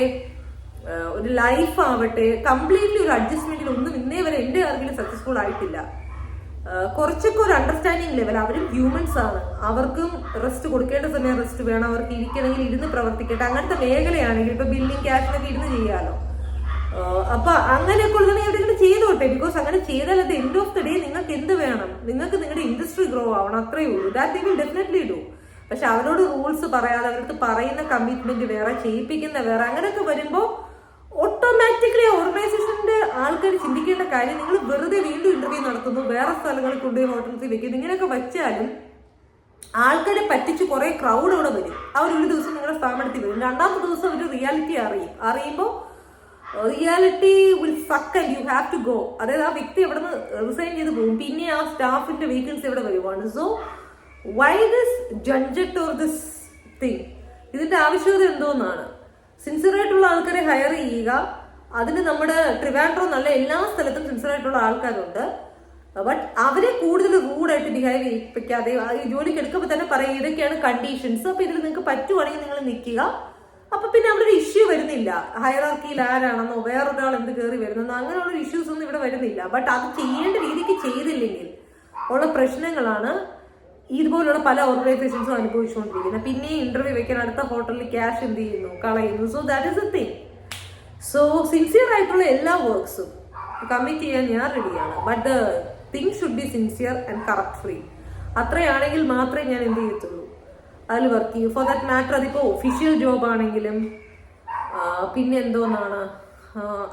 ഒരു ലൈഫ് ആവട്ടെ, കംപ്ലീറ്റ്ലി ഒരു അഡ്ജസ്റ്റ്മെന്റിൽ ഒന്നും ഇന്നേ വരെ എന്റെ ആർക്കെങ്കിലും സക്സസ്ഫുൾ ആയിട്ടില്ല. കുറച്ചൊക്കെ ഒരു അണ്ടർസ്റ്റാൻഡിങ് ലെവൽ, അവരും ഹ്യൂമൻസ് ആണ്, അവർക്കും റെസ്റ്റ് കൊടുക്കേണ്ട സമയം റെസ്റ്റ് വേണം, അവർക്ക് ഇരിക്കണമെങ്കിൽ ഇരുന്ന് പ്രവർത്തിക്കട്ടെ. അങ്ങനത്തെ മേഖലയാണെങ്കിൽ ഇപ്പൊ ബില്ലിംഗ് ക്യാഷിനൊക്കെ ഇരുന്ന് ചെയ്യാലോ. അപ്പൊ അങ്ങനെയൊക്കെ ഉള്ളതാണ് എവിടെയെങ്കിലും ചെയ്തോട്ടെ. ബിക്കോസ് അങ്ങനെ ചെയ്താൽ അത് എൻഡ് ഓഫ് ദി ഡേ നിങ്ങൾക്ക് എന്ത് വേണം, നിങ്ങൾക്ക് നിങ്ങളുടെ ഇൻഡസ്ട്രി ഗ്രോ ആവണം, അത്രയേ ഉള്ളൂ. That they will definitely do. പക്ഷെ അവരോട് റൂൾസ് പറയാതെ, അവർക്ക് പറയുന്ന കമ്മിറ്റ്മെന്റ് വേറെ, ചെയ്യിപ്പിക്കുന്ന വേറെ, അങ്ങനെയൊക്കെ വരുമ്പോൾ ഓട്ടോമാറ്റിക്കലി ഓർഗനൈസേഷന്റെ ആൾക്കാർ ചിന്തിക്കേണ്ട കാര്യം, നിങ്ങൾ വെറുതെ വീണ്ടും ഇന്റർവ്യൂ നടത്തുന്നു, വേറെ സ്ഥലങ്ങളിൽ കൊണ്ടുപോയി ഹോട്ടൽസിൽ വെക്കുന്നു, ഇങ്ങനെയൊക്കെ വെച്ചാലും ആൾക്കാരെ പറ്റിച്ച് കുറെ ക്രൗഡ് അവിടെ വരും. അവർ ഒരു ദിവസം നിങ്ങളുടെ സ്ഥാപനത്തിൽ വരും, രണ്ടാമത്തെ ദിവസം ഒരു റിയാലിറ്റി അറിയുമ്പോൾ reality will suck and you have to go. അതായത് ആ വ്യക്തി അവിടെ നിന്ന് റിസൈൻ ചെയ്ത് പോകും, പിന്നെ ആ സ്റ്റാഫിന്റെ വേക്കൻസി ഇവിടെ വരുവാണ്. So why this gadget or this thing? ഇതിന്റെ ആവശ്യകത എന്തോന്നാണ്? സിൻസിയർ ആയിട്ടുള്ള ആൾക്കാരെ ഹയർ ചെയ്യുക. അതിന് നമ്മുടെ ട്രിവാൻഡ്രം നല്ല എല്ലാ സ്ഥലത്തും സിൻസിയർ ആയിട്ടുള്ള ആൾക്കാരുണ്ട്. ബട്ട് അവരെ കൂടുതൽ റൂഡായിട്ട് ബിഹേവ് ചെയ്യിപ്പിക്കാതെ ഈ ജോലിക്ക് എടുക്കുമ്പോൾ തന്നെ പറയുക ഇതൊക്കെയാണ് കണ്ടീഷൻസ്, അപ്പൊ ഇതിൽ നിങ്ങൾക്ക് പറ്റുവാണെങ്കിൽ നിങ്ങൾ നിൽക്കുക. അപ്പൊ പിന്നെ അവിടെ ഒരു ഇഷ്യൂ വരുന്നില്ല, ഹയറാർക്കിയിൽ ആരാണെന്നോ വേറൊരാൾ എന്ത് കയറി വരുന്നെന്നോ അങ്ങനെയുള്ള ഇഷ്യൂസ് ഒന്നും ഇവിടെ വരുന്നില്ല. ബട്ട് അത് ചെയ്യേണ്ട രീതിക്ക് ചെയ്തില്ലെങ്കിൽ ഉള്ള പ്രശ്നങ്ങളാണ് ഇതുപോലുള്ള പല ഓർഗനൈസേഷൻസും അനുഭവിച്ചുകൊണ്ടിരിക്കുന്നത്. പിന്നെ ഇന്റർവ്യൂ വെക്കാൻ അടുത്ത ഹോട്ടലിൽ ക്യാഷ് എന്ത് ചെയ്യുന്നു, കളയുന്നു. So that is a thing. So sincere ആയിട്ടുള്ള എല്ലാ വർക്ക്സും കമ്മിറ്റ് ചെയ്യാൻ ഞാൻ റെഡിയാണ്. But thing should be sincere and corrupt free. അത്രയാണെങ്കിൽ മാത്രമേ ഞാൻ എന്ത് ചെയ്യത്തുള്ളൂ, അതിൽ വർക്ക് ചെയ്യും. ഫോർ ദാറ്റ് മാറ്റർ അതിപ്പോ ഒഫീഷ്യൽ ജോബ് ആണെങ്കിലും പിന്നെ എന്തോന്നാണ്,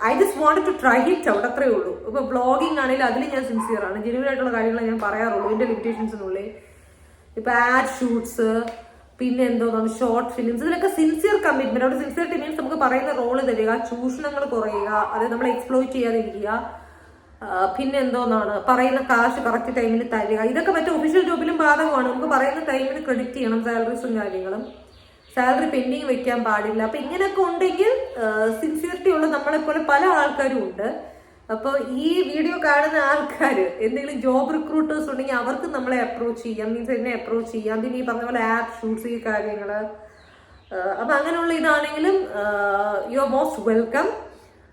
I just want to try it out, അത്രേ ഉള്ളൂ. ഇപ്പൊ ബ്ലോഗിങ് ആണെങ്കിലും അതിൽ ഞാൻ സിൻസിയർ ആണ്, ജെന്യുവൻ ആയിട്ടുള്ള കാര്യങ്ങൾ ഞാൻ പറയാറുള്ളൂ എന്റെ ലിമിറ്റേഷൻസിനുള്ളിൽ. ഇപ്പൊ ആഡ് ഷൂട്ട്സ്, പിന്നെ എന്തോന്നാണ് ഷോർട്ട് ഫിലിംസ്, ഇതിലൊക്കെ സിൻസിയർ കമ്മിറ്റ്മെന്റ്. അവിടെ സിൻസിയറിറ്റി മീൻസ് നമുക്ക് പറയുന്ന റോള് തരിക, ചൂഷണങ്ങൾ കുറയുക, അതായത് നമ്മൾ എക്സ്പ്ലോയിറ്റ് ചെയ്യാതിരിക്കുക, പിന്നെ എന്തോന്നാണ് പറയുന്ന കാശ് കറക്റ്റ് ടൈമിൽ തരിക. ഇതൊക്കെ മറ്റേ ഒഫീഷ്യൽ ജോബിലും ബാധകമാണ്. നമുക്ക് പറയുന്ന ടൈമിൽ ക്രെഡിറ്റ് ചെയ്യണം സാലറീസും കാര്യങ്ങളും, സാലറി പെൻഡിങ് വെക്കാൻ പാടില്ല. അപ്പൊ ഇങ്ങനെയൊക്കെ ഉണ്ടെങ്കിൽ സിൻസിയറിറ്റി ഉള്ള നമ്മളെപ്പോലെ പല ആൾക്കാരും ഉണ്ട്. അപ്പൊ ഈ വീഡിയോ കാണുന്ന ആൾക്കാർ എന്തെങ്കിലും ജോബ് റിക്രൂട്ടേഴ്സ് ഉണ്ടെങ്കിൽ അവർക്ക് നമ്മളെ അപ്രോച്ച് ചെയ്യാം, മീൻസ് എന്നെ അപ്രോച്ച് ചെയ്യാം. പിന്നെ ഈ പറഞ്ഞ പോലെ ആപ്പ് ഷൂട്ട്സ്, ഈ കാര്യങ്ങള്, അപ്പൊ അങ്ങനെയുള്ള ഇതാണെങ്കിലും you are most welcome.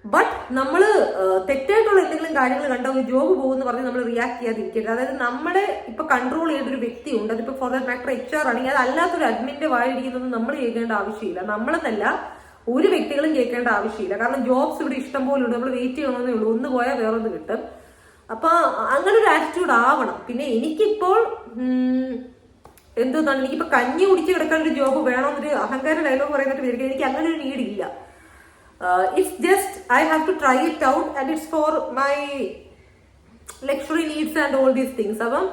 But നമ്മൾ തെറ്റായിട്ടുള്ള എന്തെങ്കിലും കാര്യങ്ങൾ കണ്ടാൽ ഒരു ജോബ് പോകുമെന്ന് പറഞ്ഞ് നമ്മൾ റിയാക്ട് ചെയ്യാതിരിക്കരുത്. അതായത് നമ്മളെ ഇപ്പൊ കൺട്രോൾ ചെയ്യേണ്ട ഒരു വ്യക്തി ഉണ്ട്, അതിപ്പോ ഫോർ ദാറ്റ് മാറ്റർ HR ആണെങ്കിൽ അതല്ലാത്തൊരു അഡ്മിന്റെ വായിരിക്കുന്നതൊന്നും നമ്മൾ കേൾക്കേണ്ട ആവശ്യമില്ല. നമ്മളെന്നല്ല ഒരു വ്യക്തികളും കേൾക്കേണ്ട ആവശ്യമില്ല. കാരണം ജോബ്സ് ഇവിടെ ഇഷ്ടം പോലെ ഉണ്ട്, നമ്മൾ വെയിറ്റ് ചെയ്യണമെന്നേ ഉള്ളൂ, ഒന്ന് പോയാൽ വേറൊന്ന് കിട്ടും. അപ്പൊ അങ്ങനെ ഒരു ആറ്റിറ്റ്യൂഡ് ആവണം. പിന്നെ എനിക്കിപ്പോൾ എന്താണ്, എനിക്കിപ്പോ കഞ്ഞി കുടിച്ച് കിടക്കാൻ ഒരു ജോബ് വേണമെന്നൊരു അഹങ്കാര ഡയലോഗ് പറയുന്നിട്ട് വിചാരിക്കും. എനിക്ക് അങ്ങനെ ഒരു നീഡ് ഇല്ല. It's just I have to try it out and it's for my luxury needs and all these things. അപ്പം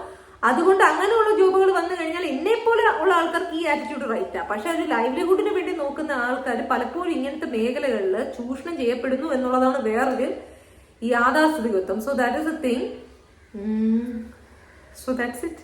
അതുകൊണ്ട് അങ്ങനെയുള്ള ജോബുകൾ വന്നു കഴിഞ്ഞാൽ എന്നെ പോലെ ഉള്ള ആൾക്കാർക്ക് ഈ ആറ്റിറ്റ്യൂഡ് റൈറ്റാ. പക്ഷെ ഒരു ലൈവ്ലിഹുഡിന് വേണ്ടി നോക്കുന്ന ആൾക്കാർ പലപ്പോഴും ഇങ്ങനത്തെ മേഖലകളിൽ ചൂഷണം ചെയ്യപ്പെടുന്നു എന്നുള്ളതാണ് വേറൊരു യാഥാസ്ഥിതികത്വം. So that is a thing. So that's it.